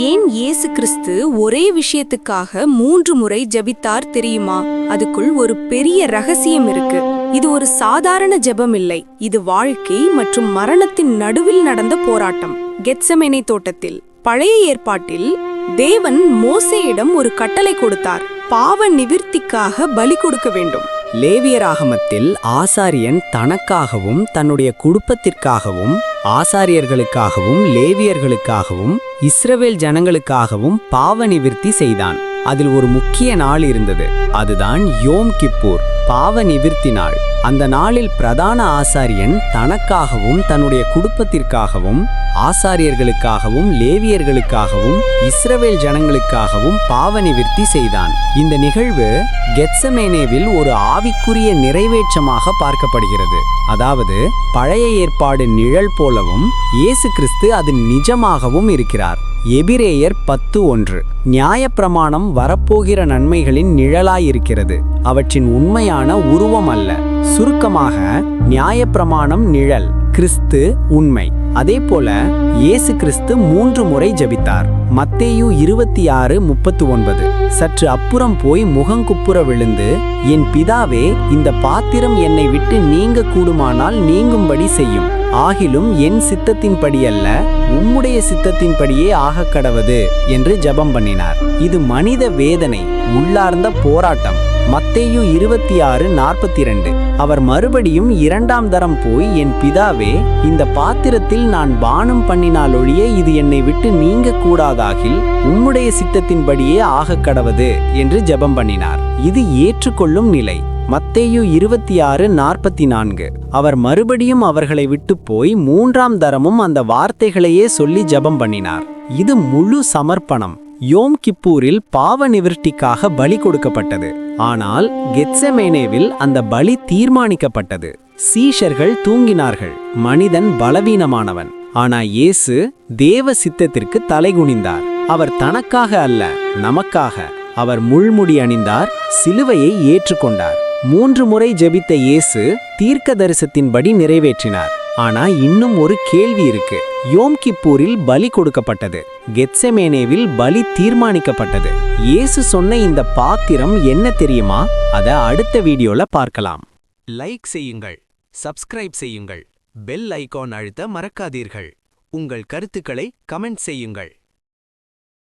ஏன் இயேசு கிறிஸ்து ஒரே விஷயத்துக்காக 3 முறை ஜெபித்தார் தெரியுமா? அதுக்குள் ஒரு பெரிய ரகசியம் இருக்கு. இது ஒரு சாதாரண ஜெபம் இல்லை. இது வாழ்க்கை மற்றும் மரணத்தின் நடுவில் நடந்த போராட்டம். கெத்செமனே தோட்டத்தில் பழைய ஏற்பாட்டில் தேவன் மோசேயிடம் ஒரு கட்டளை கொடுத்தார். பாவ நிவிர்த்திக்காக பலி கொடுக்க வேண்டும். லேவியராகமத்தில் ஆசாரியன் தனக்காகவும் தன்னுடைய குடும்பத்திற்காகவும் ஆசாரியர்களுக்காகவும் லேவியர்களுக்காகவும் இஸ்ரவேல் ஜனங்களுக்காகவும் பாவ நிவிர்த்தி செய்தான். அதில் ஒரு முக்கிய நாள் இருந்தது. அதுதான் யோம் கிப்பூர், பாவ நிவிர்த்தி நாள். அந்த நாளில் பிரதான ஆசாரியன் தனக்காகவும் தன்னுடைய குடும்பத்திற்காகவும் ஆசாரியர்களுக்காகவும் லேவியர்களுக்காகவும் இஸ்ரவேல் ஜனங்களுக்காகவும் பாவ நிவிர்த்தி செய்தான். இந்த நிகழ்வு கெத்செமனேவில் ஒரு ஆவிக்குரிய நிறைவேற்றமாக பார்க்கப்படுகிறது. அதாவது பழைய ஏற்பாடு நிழல் போலவும் இயேசு கிறிஸ்து அது நிஜமாகவும் இருக்கிறார். எபிரேயர் 10:1 நியாயப்பிரமாணம் வரப்போகிற நன்மைகளின் நிழலாயிருக்கிறது, அவற்றின் உண்மையான உருவம் அல்ல. சுருக்கமாக, நியாயப்பிரமாணம் நிழல், கிறிஸ்து உண்மை. அதே போல இயேசு கிறிஸ்து 3 முறை ஜெபித்தார். மத்தேயு 26:39 சற்று அப்புறம் போய் முகங்குப்புற விழுந்து, என் பிதாவே, இந்த பாத்திரம் என்னை விட்டு நீங்க கூடுமானால் நீங்கும்படி செய்யும், ஆகிலும் என் சித்தத்தின்படி அல்ல உம்முடைய சித்தத்தின்படியே ஆக கடவது என்று ஜெபம் பண்ணினார். இது மனித வேதனை, உள்ளார்ந்த போராட்டம். மத்தேயு 26:42 அவர் மறுபடியும் 2ஆம் தரம் போய், என் பிதாவே, இந்த பாத்திரத்தில் நான் பானம் பண்ணினாலொழிய இது என்னை விட்டு நீங்க கூடாதாகில் உம்முடைய சித்தத்தின்படியே ஆக கடவது என்று ஜெபம் பண்ணினார். இது ஏற்றுக்கொள்ளும் நிலை. மத்தேயு 26:44 அவர் மறுபடியும் அவர்களை விட்டு போய் 3ஆம் தரமும் அந்த வார்த்தைகளையே சொல்லி ஜெபம் பண்ணினார். இது முழு சமர்ப்பணம். யோம் கிப்பூரில் பாவ நிவிர்த்திக்காக பலி கொடுக்கப்பட்டது. ஆனால் கெத்செமேனேவில் அந்த பலி தீர்மானிக்கப்பட்டது. சீஷர்கள் தூங்கினார்கள். மனிதன் பலவீனமானவன். ஆனா இயேசு தேவ சித்தத்திற்கு தலைகுனிந்தார். அவர் தனக்காக அல்ல, நமக்காக. அவர் முள்முடி அணிந்தார், சிலுவையை ஏற்றுக்கொண்டார். 3 முறை ஜெபித்த இயேசு தீர்க்க தரிசனத்தின்படி நிறைவேற்றினார். ஆனா இன்னும் ஒரு கேள்வி இருக்கு. யோம் கிப்பூரில் பலி கொடுக்கப்பட்டது, கெத்செமேனேவில் பலி தீர்மானிக்கப்பட்டது. இயேசு சொன்ன இந்த பாத்திரம் என்ன தெரியுமா? அத அடுத்த வீடியோல பார்க்கலாம். லைக் செய்யுங்கள், சப்ஸ்கிரைப் செய்யுங்கள், பெல் ஐகான் அழுத்த மறக்காதீர்கள். உங்கள் கருத்துக்களை கமெண்ட் செய்யுங்கள்.